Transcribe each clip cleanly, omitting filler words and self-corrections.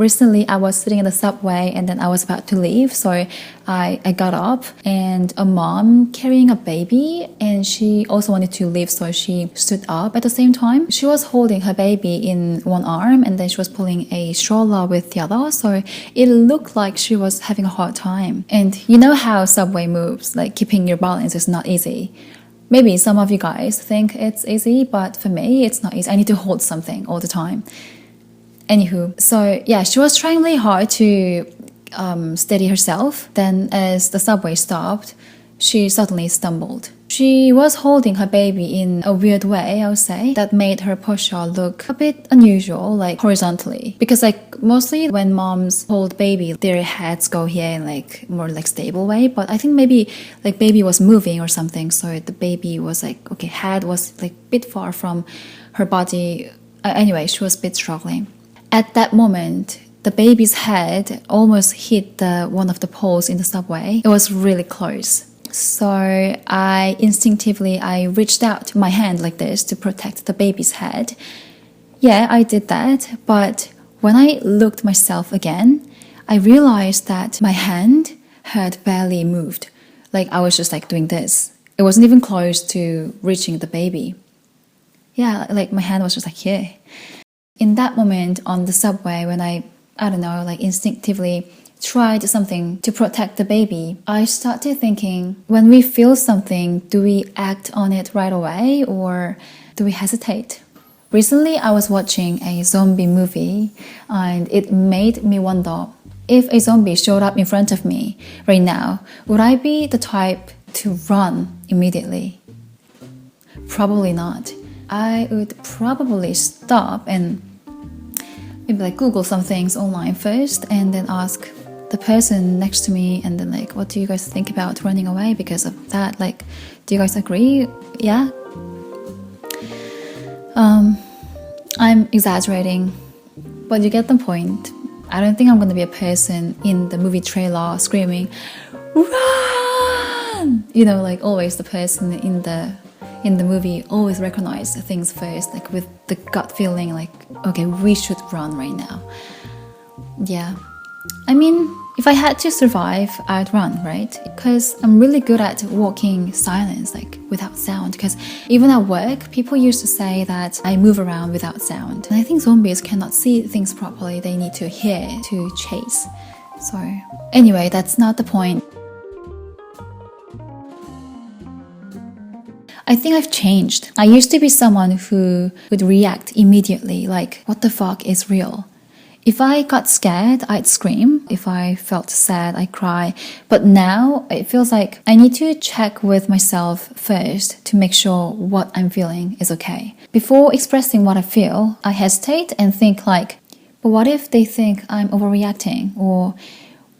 Recently, I was sitting in the subway and then I was about to leave. So I got up and a mom carrying a baby and she also wanted to leave. So she stood up at the same time. She was holding her baby in one arm and then she was pulling a stroller with the other. So it looked like she was having a hard time. And you know how subway moves, like keeping your balance is not easy. Maybe some of you guys think it's easy, but for me, it's not easy. I need to hold something all the time. Anywho, so yeah, she was trying really hard to steady herself. Then as the subway stopped, she suddenly stumbled. She was holding her baby in a weird way, I would say, that made her posture look a bit unusual, like horizontally. Because like mostly when moms hold baby, their heads go here in like more like stable way. But I think maybe like baby was moving or something. So the baby was like, okay, head was like a bit far from her body. Anyway, she was a bit struggling. At that moment, the baby's head almost hit one of the poles in the subway. It was really close. So I instinctively reached out my hand like this to protect the baby's head. Yeah, I did that. But when I looked myself again, I realized that my hand had barely moved. Like I was just like doing this. It wasn't even close to reaching the baby. Yeah, like my hand was just like here. In that moment on the subway, when I don't know, like instinctively tried something to protect the baby, I started thinking, when we feel something, do we act on it right away or do we hesitate? Recently, I was watching a zombie movie and it made me wonder, if a zombie showed up in front of me right now, would I be the type to run immediately? Probably not. I would probably stop and maybe like Google some things online first and then ask the person next to me and then like, what do you guys think about running away because of that? Like, do you guys agree? Yeah? I'm exaggerating, but you get the point. I don't think I'm gonna be a person in the movie trailer screaming, run! You know, like always the person in the movie always recognize things first, like with the gut feeling like, okay, we should run right now. Yeah. I mean, if I had to survive, I'd run, right? Because I'm really good at walking silence, like without sound. Because even at work, people used to say that I move around without sound. And I think zombies cannot see things properly. They need to hear to chase. So anyway, that's not the point. I think I've changed. I used to be someone who would react immediately, like, what the fuck is real? If I got scared, I'd scream. If I felt sad, I'd cry. But now it feels like I need to check with myself first to make sure what I'm feeling is okay. Before expressing what I feel, I hesitate and think like, but what if they think I'm overreacting? Or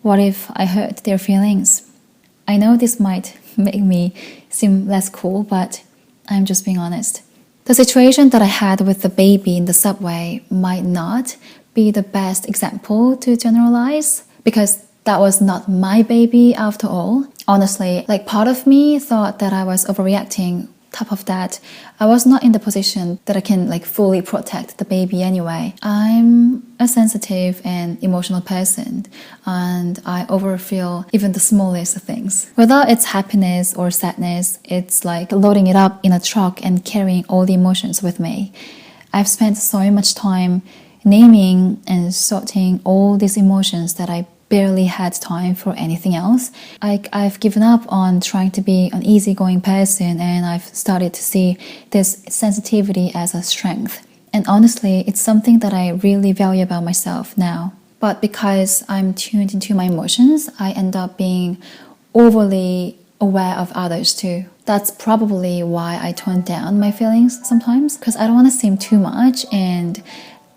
what if I hurt their feelings? I know this might make me seem less cool, but I'm just being honest. The situation that I had with the baby in the subway might not be the best example to generalize because that was not my baby after all. Honestly, like part of me thought that I was overreacting. Top of that, I was not in the position that I can like fully protect the baby anyway. I'm a sensitive and emotional person and I overfeel even the smallest things. Whether it's happiness or sadness, it's like loading it up in a truck and carrying all the emotions with me. I've spent so much time naming and sorting all these emotions that I barely had time for anything else. I've given up on trying to be an easygoing person and I've started to see this sensitivity as a strength. And honestly, it's something that I really value about myself now. But because I'm tuned into my emotions, I end up being overly aware of others too. That's probably why I tone down my feelings sometimes, because I don't want to seem too much, and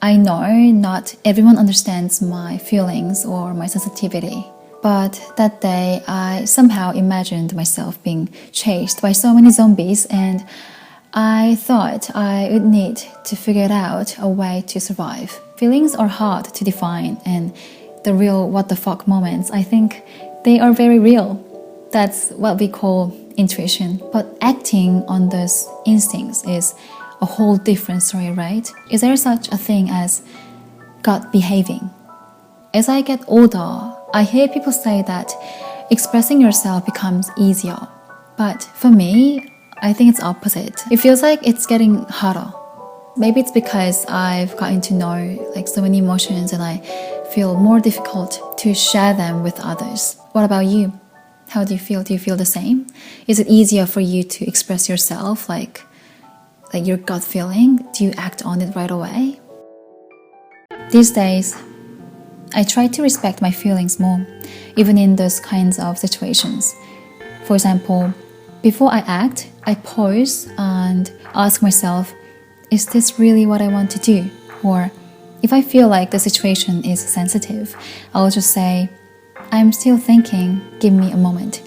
I know not everyone understands my feelings or my sensitivity. But that day, I somehow imagined myself being chased by so many zombies, and I thought I would need to figure out a way to survive. Feelings are hard to define, and the real what the fuck moments, I think they are very real. That's what we call intuition. But acting on those instincts is a whole different story, right? Is there such a thing as gut behaving? as I get older, I hear people say that expressing yourself becomes easier. But for me, I think it's opposite. It feels like it's getting harder. Maybe it's because I've gotten to know so many emotions and I feel more difficult to share them with others. What about you? How do you feel? Do you feel the same? Is it easier for you to express yourself, like your gut feeling? Do you act on it right away? These days, I try to respect my feelings more, even in those kinds of situations. For example, before I act, I pause and ask myself, is this really what I want to do? Or if I feel like the situation is sensitive, I'll just say, I'm still thinking, give me a moment.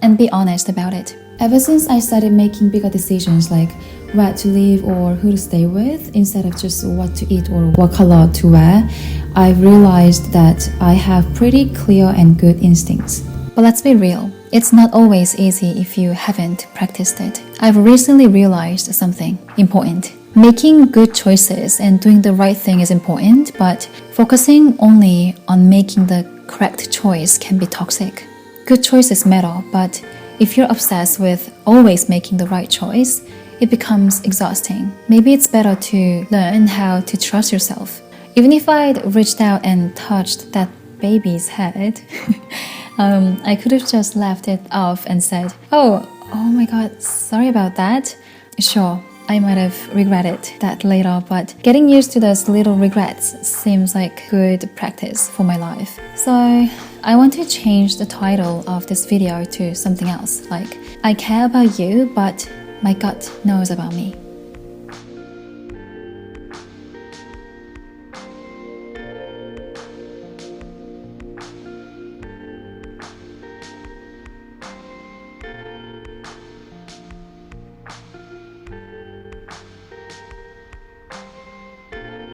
And be honest about it. Ever since I started making bigger decisions like where to live or who to stay with, instead of just what to eat or what color to wear, I've realized that I have pretty clear and good instincts. But let's be real, it's not always easy if you haven't practiced it. I've recently realized something important. Making good choices and doing the right thing is important, but focusing only on making the correct choice can be toxic. Good choices matter, but if you're obsessed with always making the right choice, it becomes exhausting. Maybe it's better to learn how to trust yourself. Even if I'd reached out and touched that baby's head, I could have just left it off and said, oh my god, sorry about that. Sure, I might have regretted that later, but getting used to those little regrets seems like good practice for my life. So I want to change the title of this video to something else, like I care about you, but my gut knows about me.